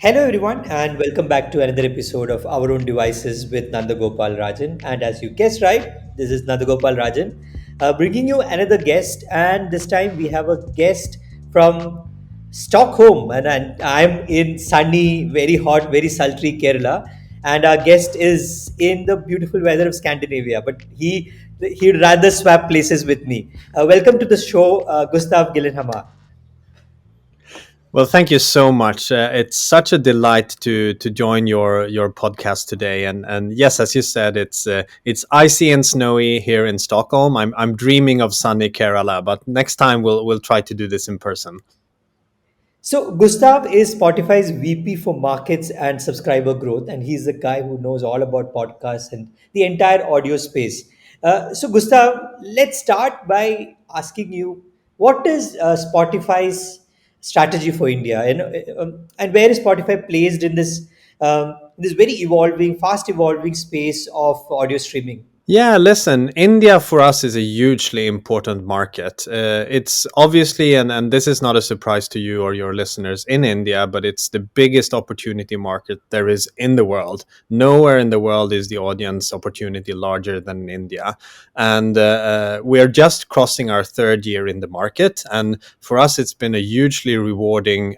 Hello, everyone, and welcome back to another episode of Our Own Devices with Nandagopal Rajan. And as you guessed right, this is Nandagopal Rajan, bringing you another guest. And this time we have a guest from Stockholm, and I'm in sunny, very hot, very sultry Kerala. And our guest is in the beautiful weather of Scandinavia, but he'd rather swap places with me. Welcome to the show, Gustav Gillenhammer. Well, thank you so much. It's such a delight to join your podcast today. And yes, as you said, it's icy and snowy here in Stockholm. I'm dreaming of sunny Kerala, but next time we'll try to do this in person. So Gustav is Spotify's VP for markets and subscriber growth, and he's the guy who knows all about podcasts and the entire audio space. So Gustav, let's start by asking you, what is Spotify's strategy for India, and where is Spotify placed in this very evolving, fast evolving space of audio streaming? Yeah, listen, India for us is a hugely important market. It's obviously, and this is not a surprise to you or your listeners in India, but it's the biggest opportunity market there is in the world. Nowhere in the world is the audience opportunity larger than in India. And we are just crossing our third year in the market. And for us, it's been a hugely rewarding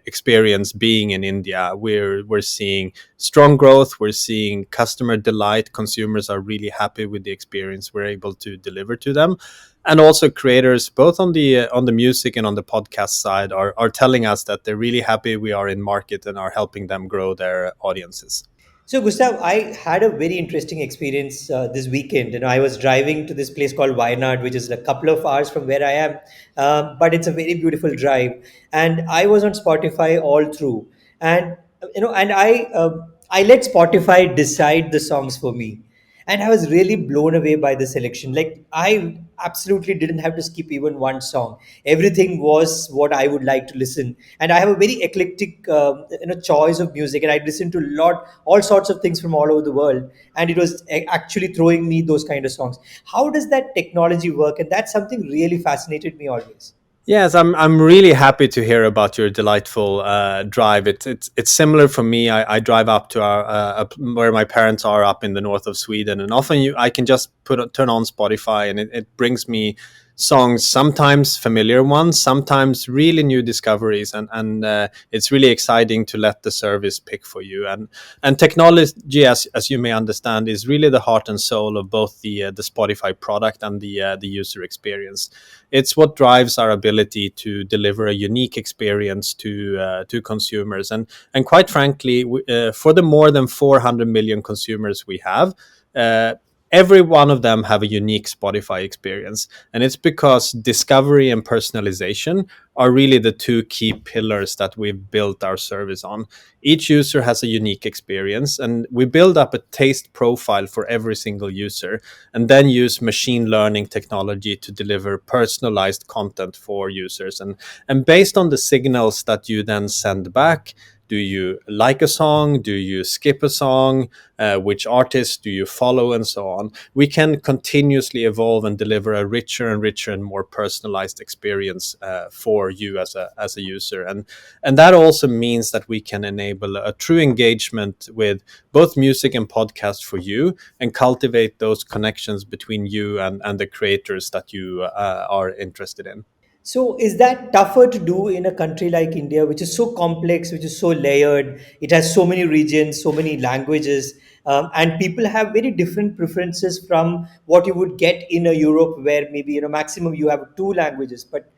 experience being in India. We're seeing strong growth. We're seeing customer delight. Consumers are really happy with the experience we're able to deliver to them. And also creators, both on the music and on the podcast side, are telling us that they're really happy we are in market and are helping them grow their audiences. So, Gustav, I had a very interesting experience this weekend. I was driving to this place called Wayanad, which is a couple of hours from where I am, but it's a very beautiful drive. And I was on Spotify all through, and I let Spotify decide the songs for me, and I was really blown away by the selection. Like, I absolutely didn't have to skip even one song. Everything was what I would like to listen, and I have a very eclectic choice of music, and I listen to a lot, all sorts of things from all over the world, and it was actually throwing me those kind of songs. How does that technology work? And that's something really fascinated me always. Yes, I'm really happy to hear about your delightful drive. It's similar for me. I drive up to our up where my parents are up in the north of Sweden, and often I can just turn on Spotify, and it brings me songs, sometimes familiar ones, sometimes really new discoveries, and it's really exciting to let the service pick for you. And technology, as you may understand, is really the heart and soul of both the Spotify product and the user experience. It's what drives our ability to deliver a unique experience to consumers, and quite frankly, for the more than 400 million consumers we have. Uh, every one of them have a unique Spotify experience, and it's because discovery and personalization are really the two key pillars that we've built our service on. Each user has a unique experience, and we build up a taste profile for every single user, and then use machine learning technology to deliver personalized content for users. And based on the signals that you then send back, do you like a song? Do you skip a song? Which artists do you follow, and so on? We can continuously evolve and deliver a richer and more personalized experience for you as a user, and that also means that we can enable a true engagement with both music and podcast for you, and cultivate those connections between you and the creators that you are interested in. So, is that tougher to do in a country like India, which is so complex, which is so layered? It has so many regions, so many languages, and people have very different preferences from what you would get in a Europe, where maybe maximum you have two languages. But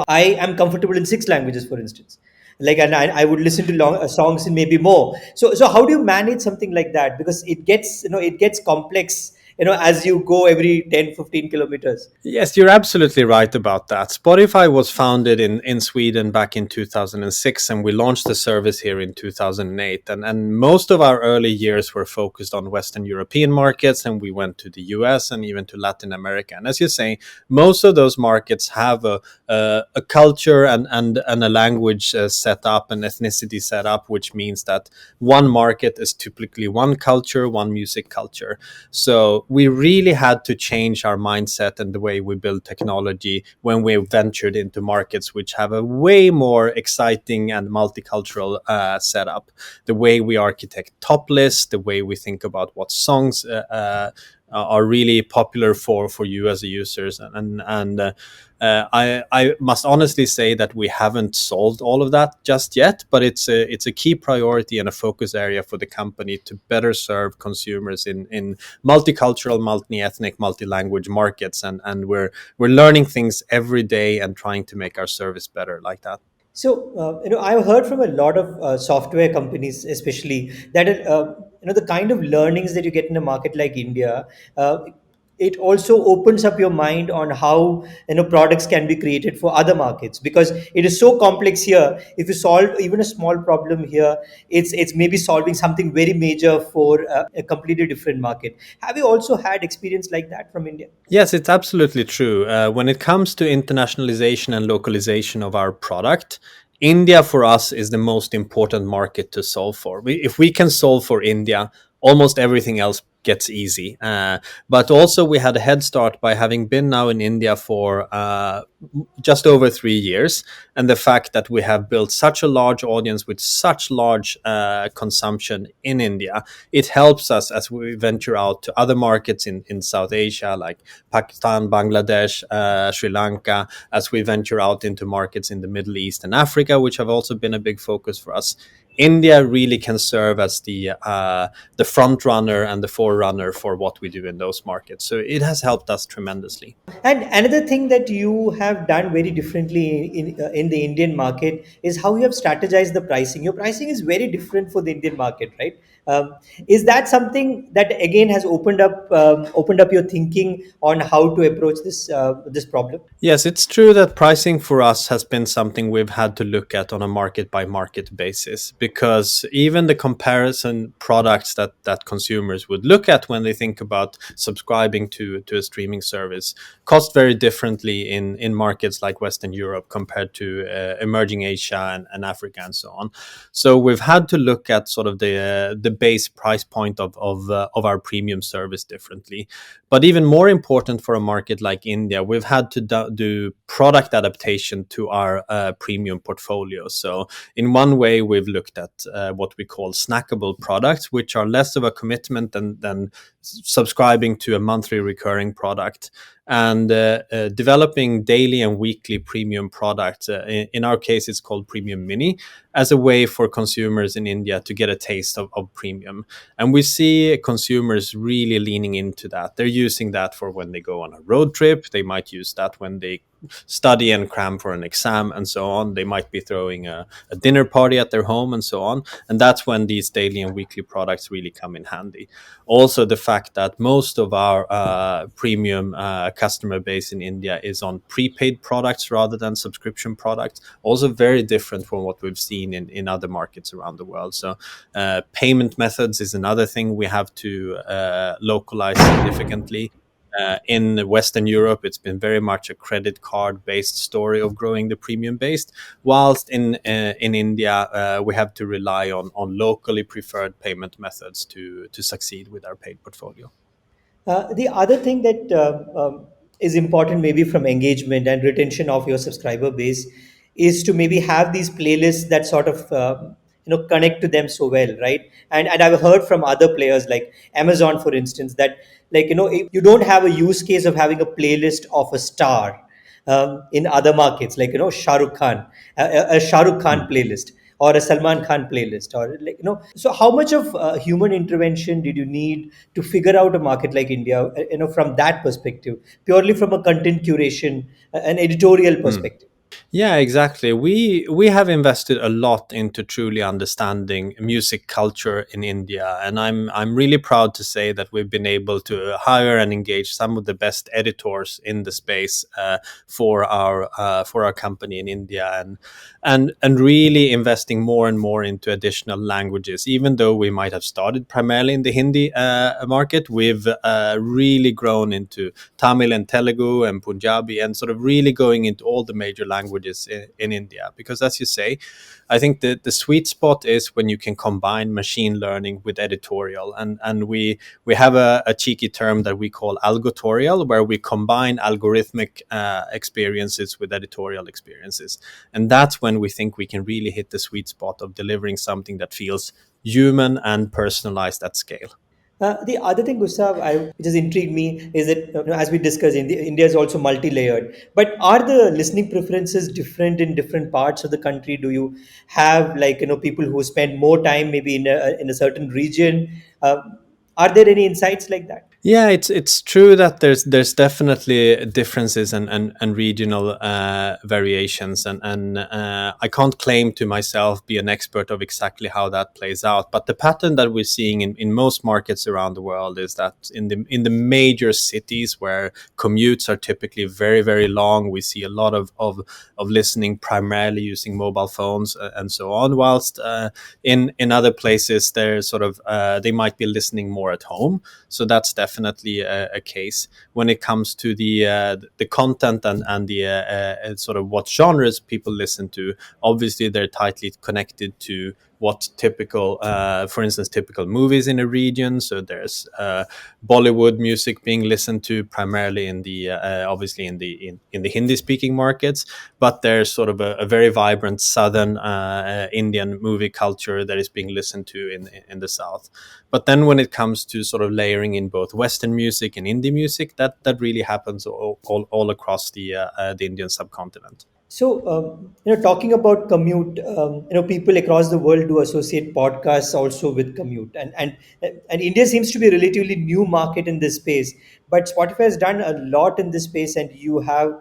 I am comfortable in six languages, for instance. Like, and I would listen to songs in maybe more. So how do you manage something like that? Because it gets complex, as you go every 10, 15 kilometers. Yes, you're absolutely right about that. Spotify was founded in Sweden back in 2006, and we launched the service here in 2008. And most of our early years were focused on Western European markets, and we went to the US and even to Latin America. And as you say, most of those markets have a culture and a language set up, an ethnicity set up, which means that one market is typically one culture, one music culture. So we really had to change our mindset and the way we build technology when we ventured into markets which have a way more exciting and multicultural setup. The way we architect top lists, the way we think about what songs are really popular for you as a users, I must honestly say that we haven't solved all of that just yet, but it's a key priority and a focus area for the company to better serve consumers in multicultural, multi-ethnic, multi-language markets, and we're learning things every day and trying to make our service better like that. So, I've heard from a lot of software companies, especially that the kind of learnings that you get in a market like India, it also opens up your mind on how products can be created for other markets, because it is so complex here. If you solve even a small problem here, it's maybe solving something very major for a completely different market. Have you also had experience like that from India? Yes, it's absolutely true. When it comes to internationalization and localization of our product, India for us is the most important market to solve for. If we can solve for India, almost everything else gets easy. But also, we had a head start by having been now in India for just over 3 years, and the fact that we have built such a large audience with such large consumption in India, it helps us as we venture out to other markets in South Asia, like Pakistan, Bangladesh, Sri Lanka, as we venture out into markets in the Middle East and Africa, which have also been a big focus for us. India really can serve as the front runner and the forerunner for what we do in those markets. So it has helped us tremendously. And another thing that you have done very differently in the Indian market is how you have strategized the pricing. Your pricing is very different for the Indian market, right? Is that something that again has opened up your thinking on how to approach this problem? Yes, it's true that pricing for us has been something we've had to look at on a market by market basis, because even the comparison products that consumers would look at when they think about subscribing to a streaming service cost very differently in markets like Western Europe compared to emerging Asia and Africa and so on. So we've had to look at sort of the base price point of our premium service differently. But even more important for a market like India, we've had to do product adaptation to our premium portfolio. So, in one way, we've looked at what we call snackable products, which are less of a commitment than subscribing to a monthly recurring product, and developing daily and weekly premium products. In our case, it's called Premium Mini, as a way for consumers in India to get a taste of premium. And we see consumers really leaning into that. They're using that for when they go on a road trip. They might use that when they study and cram for an exam and so on. They might be throwing a dinner party at their home and so on. And that's when these daily and weekly products really come in handy. Also, the fact that most of our premium customer base in India is on prepaid products rather than subscription products, also very different from what we've seen in other markets around the world. So, payment methods is another thing we have to localize significantly. In Western Europe, it's been very much a credit card based story of growing the premium based, whilst in India we have to rely on locally preferred payment methods to succeed with our paid portfolio. The other thing that is important, maybe from engagement and retention of your subscriber base, is to maybe have these playlists that sort of connect to them so well, right? And I've heard from other players like Amazon, for instance, that if you don't have a use case of having a playlist of a star in other markets, like Shah Rukh Khan, a Shah Rukh Khan playlist, or a Salman Khan playlist, or So, how much of human intervention did you need to figure out a market like India? From that perspective, purely from a content curation, an editorial Hmm. perspective. Yeah, exactly. We have invested a lot into truly understanding music culture in India, and I'm really proud to say that we've been able to hire and engage some of the best editors in the space for our company in India, and really investing more and more into additional languages. Even though we might have started primarily in the Hindi market, we've really grown into Tamil and Telugu and Punjabi, and sort of really going into all the major languages languages in India. Because as you say, I think the sweet spot is when you can combine machine learning with editorial, and we have a cheeky term that we call algotorial, where we combine algorithmic experiences with editorial experiences, and that's when we think we can really hit the sweet spot of delivering something that feels human and personalized at scale. The other thing, Gustav, which has intrigued me is that, as we discussed, India is also multi-layered. But are the listening preferences different in different parts of the country? Do you have, like, people who spend more time maybe in a certain region? Are there any insights like that? Yeah, it's true that there's definitely differences and regional variations, and I can't claim to myself be an expert of exactly how that plays out. But the pattern that we're seeing in most markets around the world is that in the major cities where commutes are typically very long, we see a lot of listening primarily using mobile phones and so on. Whilst in other places, they're sort of they might be listening more at home, so that's definitely a case. When it comes to the content and the sort of what genres people listen to, obviously they're tightly connected to what typical, for instance, typical movies in a region. So there's Bollywood music being listened to primarily in the obviously in the Hindi speaking markets, but there's sort of a very vibrant southern Indian movie culture that is being listened to in the south. But then when it comes to sort of layering in both Western music and indie music, that really happens all across the Indian subcontinent. So, talking about commute, people across the world do associate podcasts also with commute, and India seems to be a relatively new market in this space. But Spotify has done a lot in this space, and you have,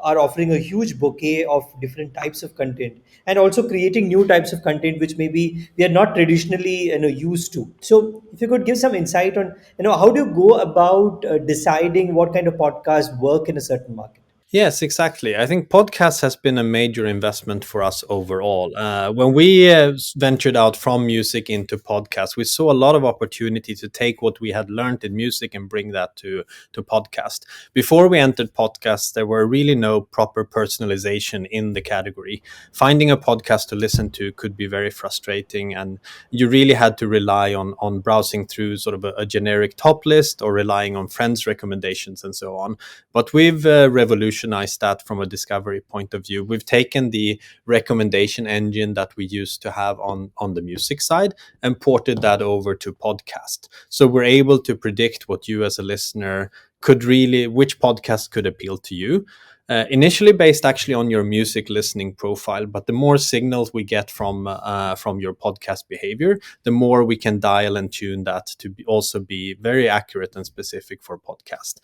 are offering a huge bouquet of different types of content, and also creating new types of content which maybe we are not traditionally, used to. So, if you could give some insight on, how do you go about deciding what kind of podcasts work in a certain market? Yes, exactly. I think podcast has been a major investment for us overall. When we ventured out from music into podcast, we saw a lot of opportunity to take what we had learned in music and bring that to podcast. Before we entered podcast, there were really no proper personalization in the category. Finding a podcast to listen to could be very frustrating, and you really had to rely on browsing through sort of a generic top list or relying on friends' recommendations and so on. But we've revolutionized that from a discovery point of view. We've taken the recommendation engine that we used to have on the music side and ported that over to podcast. So we're able to predict what you as a listener could really, which podcast could appeal to you. Initially based actually on your music listening profile, but the more signals we get from your podcast behavior, the more we can dial and tune that to also be very accurate and specific for podcast.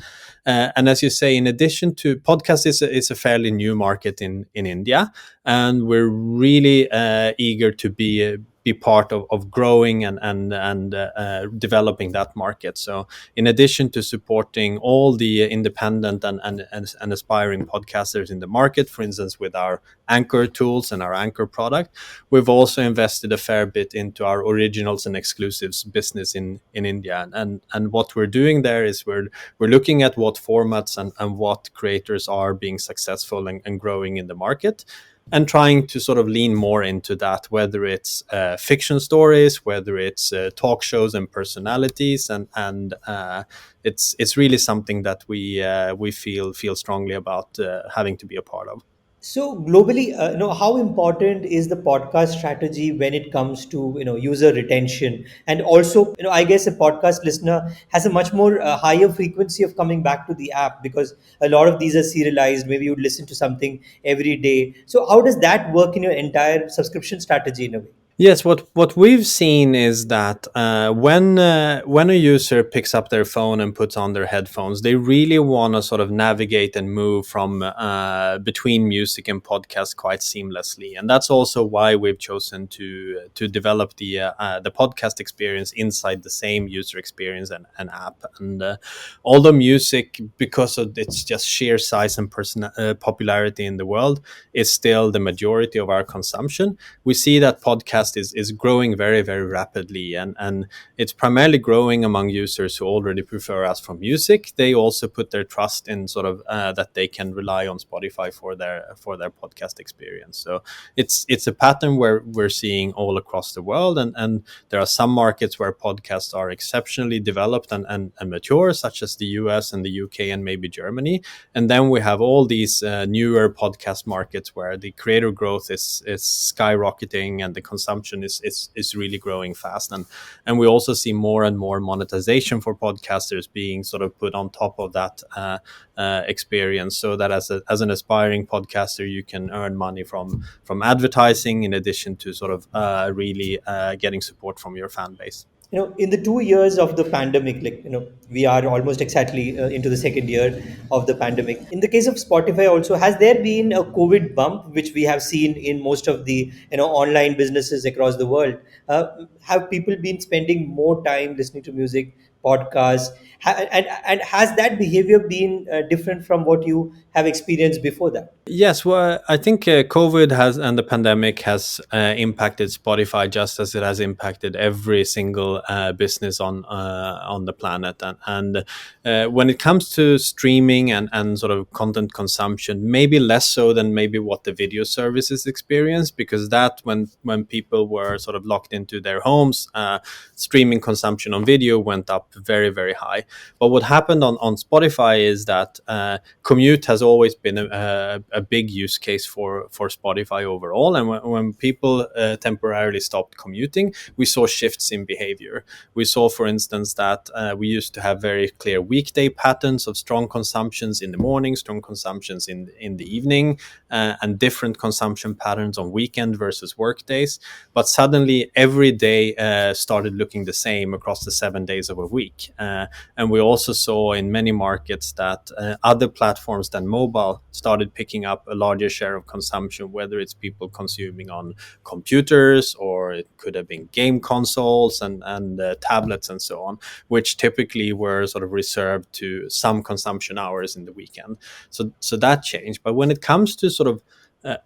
And as you say, in addition to podcast, is a fairly new market in India, and we're really eager to be part of growing and developing that market. So in addition to supporting all the independent and aspiring podcasters in the market, for instance, with our Anchor tools and our Anchor product, we've also invested a fair bit into our originals and exclusives business in India. And what we're doing there is we're looking at what formats and what creators are being successful and growing in the market, and trying to sort of lean more into that, whether it's fiction stories, whether it's talk shows and personalities, and it's really something that we feel strongly about having to be a part of. So globally, how important is the podcast strategy when it comes to, user retention? And also, I guess a podcast listener has a much more higher frequency of coming back to the app, because a lot of these are serialized. Maybe you listen to something every day. So how does that work in your entire subscription strategy in a way? Yes, what we've seen is that when a user picks up their phone and puts on their headphones, they really want to sort of navigate and move from between music and podcast quite seamlessly, and that's also why we've chosen to develop the podcast experience inside the same user experience and app. And although music, because of its just sheer size and popularity in the world, is still the majority of our consumption, we see that podcasts podcast is growing very, very rapidly, and it's primarily growing among users who already prefer us from music. They also put their trust in sort of that they can rely on Spotify for their podcast experience. So it's a pattern where we're seeing all across the world, and there are some markets where podcasts are exceptionally developed and mature, such as the US and the UK and maybe Germany. And then we have all these newer podcast markets where the creator growth is skyrocketing and the consumption is really growing fast. And we also see more and more monetization for podcasters being sort of put on top of that experience, so that as an aspiring podcaster, you can earn money from advertising in addition to sort of really getting support from your fan base. In the 2 years of the pandemic, like, we are almost exactly into the second year of the pandemic. In the case of Spotify also, has there been a COVID bump, which we have seen in most of the, online businesses across the world? Have people been spending more time listening to music, podcasts, and has that behavior been different from what you have experienced before that? Yes, well, I think COVID has and the pandemic has impacted Spotify just as it has impacted every single business on the planet. And when it comes to streaming and sort of content consumption, maybe less so than maybe what the video services experience, because that when people were sort of locked into their homes, streaming consumption on video went up very, very high. But what happened on Spotify is that commute has always been a big use case for Spotify overall. And when people temporarily stopped commuting, we saw shifts in behavior. We saw, for instance, that we used to have very clear weekday patterns of strong consumptions in the morning, strong consumptions in the evening, and different consumption patterns on weekend versus work days. But suddenly every day started looking the same across the 7 days of a week. And we also saw in many markets that other platforms than mobile started picking up a larger share of consumption, whether it's people consuming on computers, or it could have been game consoles and tablets and so on, which typically were sort of reserved to some consumption hours in the weekend. So that changed. But when it comes to sort of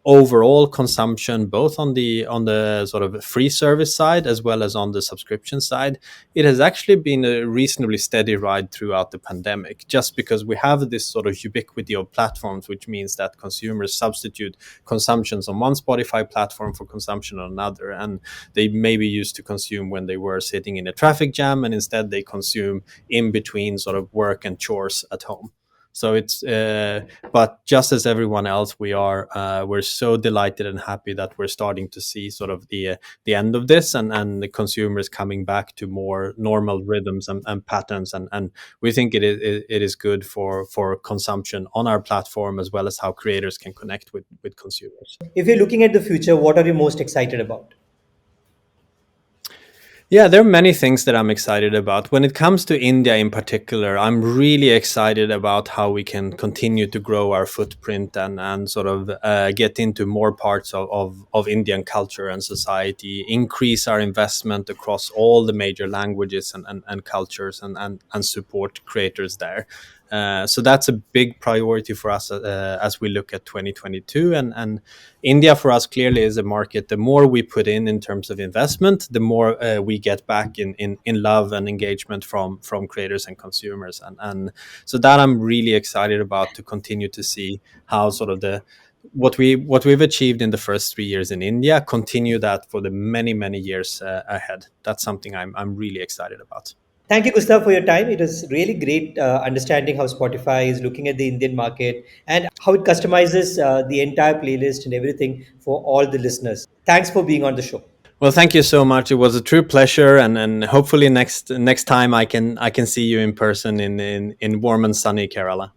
overall consumption, both on the sort of free service side as well as on the subscription side, it has actually been a reasonably steady ride throughout the pandemic, just because we have this sort of ubiquity of platforms, which means that consumers substitute consumptions on one Spotify platform for consumption on another. And they maybe used to consume when they were sitting in a traffic jam, and instead they consume in between sort of work and chores at home. So it's but just as everyone else, we're so delighted and happy that we're starting to see sort of the end of this, and the consumers coming back to more normal rhythms and patterns, and we think it is good for consumption on our platform, as well as how creators can connect with consumers. If you're looking at the future, what are you most excited about? Yeah, there are many things that I'm excited about. When it comes to India in particular, I'm really excited about how we can continue to grow our footprint and sort of get into more parts of Indian culture and society, increase our investment across all the major languages and cultures, and support creators there. So that's a big priority for us as we look at 2022. And India for us clearly is a market. The more we put in terms of investment, the more we get back in love and engagement from creators and consumers. And so that I'm really excited about, to continue to see how sort of what we've achieved in the first 3 years in India, continue that for the many years ahead. That's something I'm really excited about. Thank you, Gustav, for your time. It was really great understanding how Spotify is looking at the Indian market and how it customizes the entire playlist and everything for all the listeners. Thanks for being on the show. Well, thank you so much. It was a true pleasure, and hopefully next time I can see you in person in warm and sunny Kerala.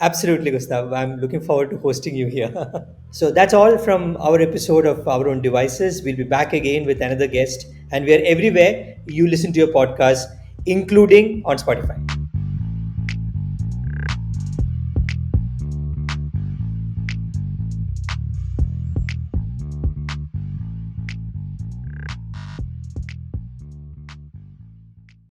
Absolutely, Gustav. I'm looking forward to hosting you here. So that's all from our episode of Our Own Devices. We'll be back again with another guest, and we are everywhere you listen to your podcast, including on Spotify.